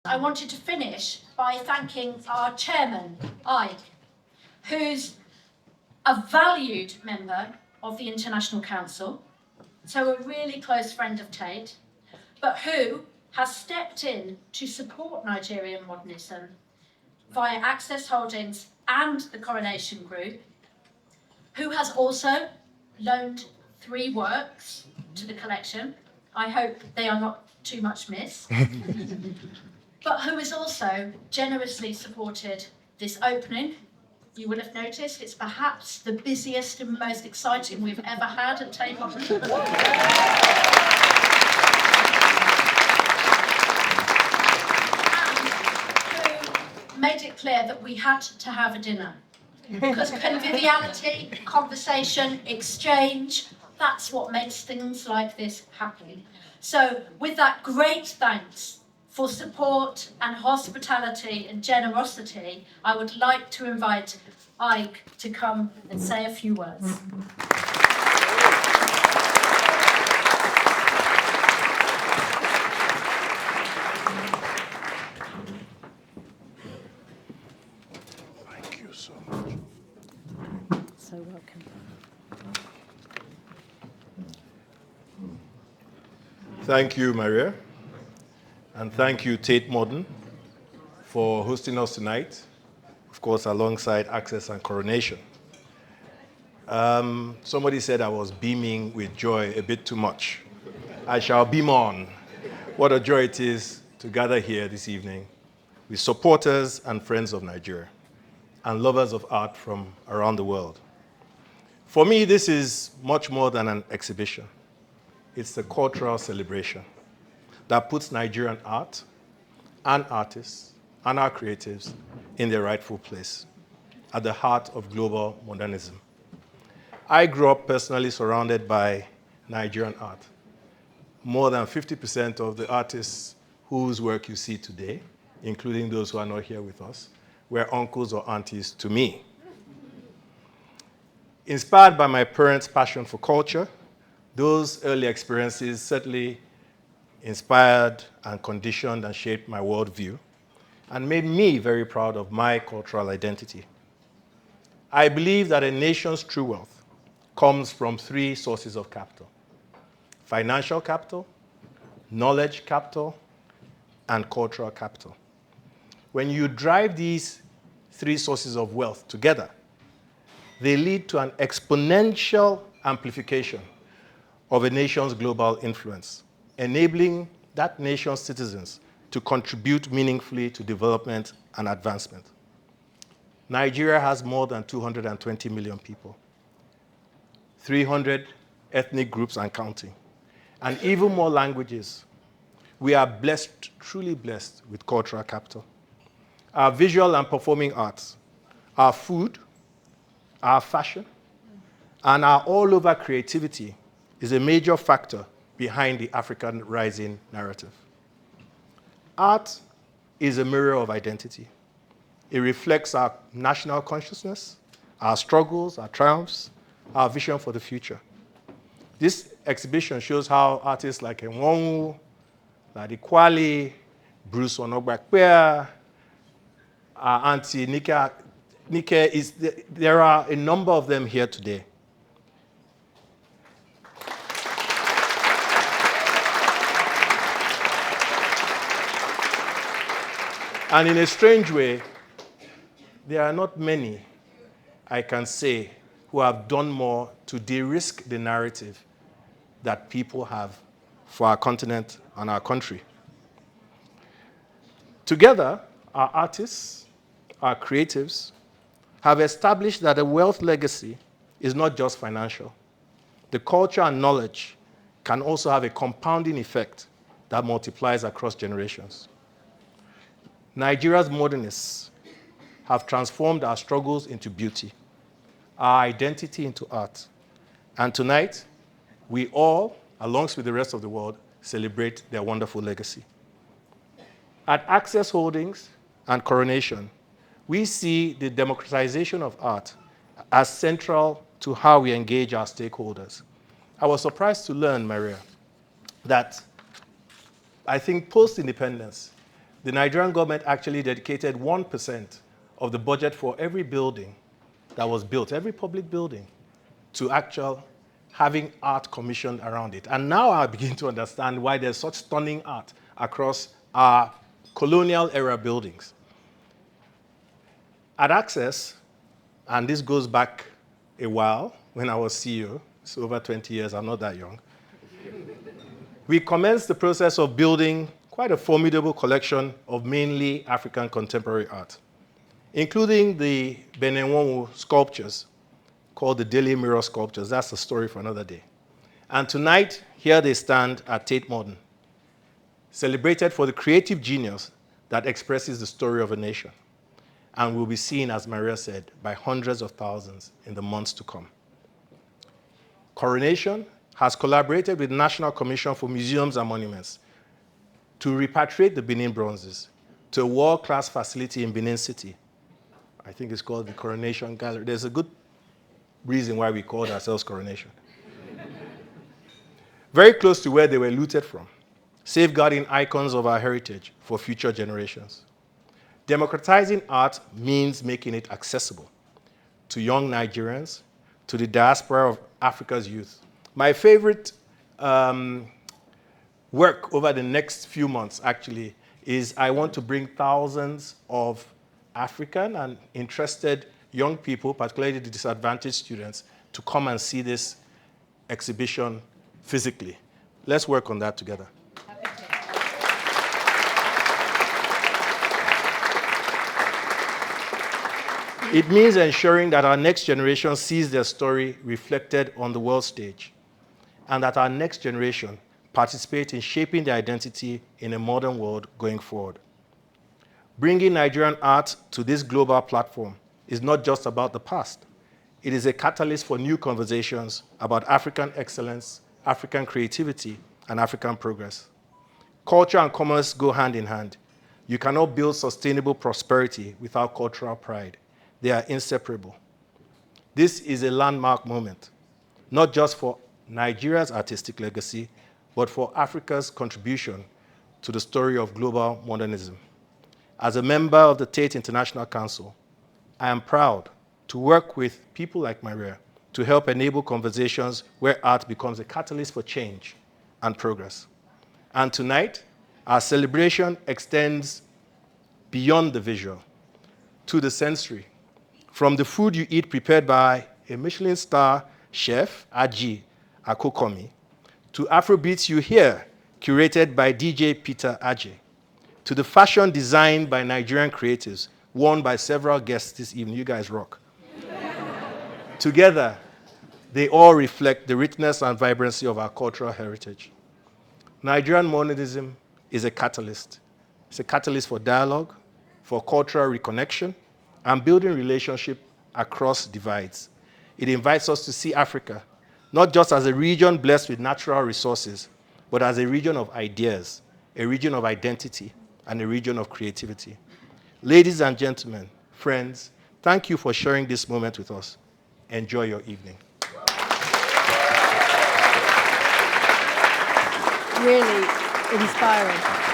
I wanted to finish by thanking our chairman, Aig, who's a valued member of the International Council, so a really close friend of Tate, but who has stepped in to support Nigerian Modernism via Access Holdings and the Coronation Group, who has also loaned 3 works to the collection. I hope they are not too much missed. But who has also generously supported this opening. You will have noticed it's perhaps the busiest and most exciting we've ever had at Tate Modern. Made it clear that we had to have a dinner. Because conviviality, conversation, exchange, that's what makes things like this happen. So with that great thanks for support and hospitality and generosity, I would like to invite Aig to come and say a few words. So welcome. Thank you, Maria, and thank you, Tate Modern, for hosting us tonight, of course, alongside Access and Coronation. Somebody said I was beaming with joy a bit too much. I shall beam on. What a joy it is to gather here this evening with supporters and friends of Nigeria and lovers of art from around the world. For me, this is much more than an exhibition. It's a cultural celebration that puts Nigerian art and artists and our creatives in their rightful place at the heart of global modernism. I grew up personally surrounded by Nigerian art. More than 50% of the artists whose work you see today, including those who are not here with us, were uncles or aunties to me. Inspired by my parents' passion for culture, those early experiences certainly inspired and conditioned and shaped my worldview and made me very proud of my cultural identity. I believe that a nation's true wealth comes from 3 sources of capital: financial capital, knowledge capital, and cultural capital. When you drive these 3 sources of wealth together, they lead to an exponential amplification of a nation's global influence, enabling that nation's citizens to contribute meaningfully to development and advancement. Nigeria has more than 220 million people, 300 ethnic groups and counting, and even more languages. We are blessed, truly blessed, with cultural capital. Our visual and performing arts, our food, our fashion, and our all-over creativity is a major factor behind the African rising narrative. Art is a mirror of identity. It reflects our national consciousness, our struggles, our triumphs, our vision for the future. This exhibition shows how artists like Enwonwu, Ladi Kwali, Bruce Onogbakpea, our auntie Nike, there are a number of them here today. And in a strange way, there are not many, I can say, who have done more to de-risk the narrative that people have for our continent and our country. Together, our artists, our creatives, have established that a wealth legacy is not just financial. The culture and knowledge can also have a compounding effect that multiplies across generations. Nigeria's modernists have transformed our struggles into beauty, our identity into art. And tonight, we all, alongside the rest of the world, celebrate their wonderful legacy. At Access Holdings and Coronation, we see the democratization of art as central to how we engage our stakeholders. I was surprised to learn, Maria, that I think post-independence, the Nigerian government actually dedicated 1% of the budget for every building that was built, every public building, to actual having art commissioned around it. And now I begin to understand why there's such stunning art across our colonial era buildings. At Access, and this goes back a while when I was CEO, it's over 20 years, I'm not that young, we commenced the process of building quite a formidable collection of mainly African contemporary art, including the Benenwonwu sculptures called the Daily Mirror sculptures. That's a story for another day. And tonight, here they stand at Tate Modern, celebrated for the creative genius that expresses the story of a nation, and will be seen, as Maria said, by hundreds of thousands in the months to come. Coronation has collaborated with the National Commission for Museums and Monuments to repatriate the Benin bronzes to a world-class facility in Benin City. I think it's called the Coronation Gallery. There's a good reason why we called ourselves Coronation. Very close to where they were looted from, safeguarding icons of our heritage for future generations. Democratizing art means making it accessible to young Nigerians, to the diaspora of Africa's youth. My favorite work over the next few months, actually, is I want to bring thousands of African and interested young people, particularly the disadvantaged students, to come and see this exhibition physically. Let's work on that together. It means ensuring that our next generation sees their story reflected on the world stage, and that our next generation participate in shaping their identity in a modern world going forward. Bringing Nigerian art to this global platform is not just about the past. It is a catalyst for new conversations about African excellence, African creativity, and African progress. Culture and commerce go hand in hand. You cannot build sustainable prosperity without cultural pride. They are inseparable. This is a landmark moment, not just for Nigeria's artistic legacy, but for Africa's contribution to the story of global modernism. As a member of the Tate International Council, I am proud to work with people like Maria to help enable conversations where art becomes a catalyst for change and progress. And tonight, our celebration extends beyond the visual to the sensory, from the food you eat prepared by a Michelin star chef, Aigboje Aig-Imoukhuede, to Afrobeats you hear, curated by DJ Peter Aje, to the fashion designed by Nigerian creatives, worn by several guests this evening. You guys rock. Together, they all reflect the richness and vibrancy of our cultural heritage. Nigerian modernism is a catalyst. It's a catalyst for dialogue, for cultural reconnection, and building relationship across divides. It invites us to see Africa not just as a region blessed with natural resources, but as a region of ideas, a region of identity, and a region of creativity. Ladies and gentlemen, friends, thank you for sharing this moment with us. Enjoy your evening. Really inspiring.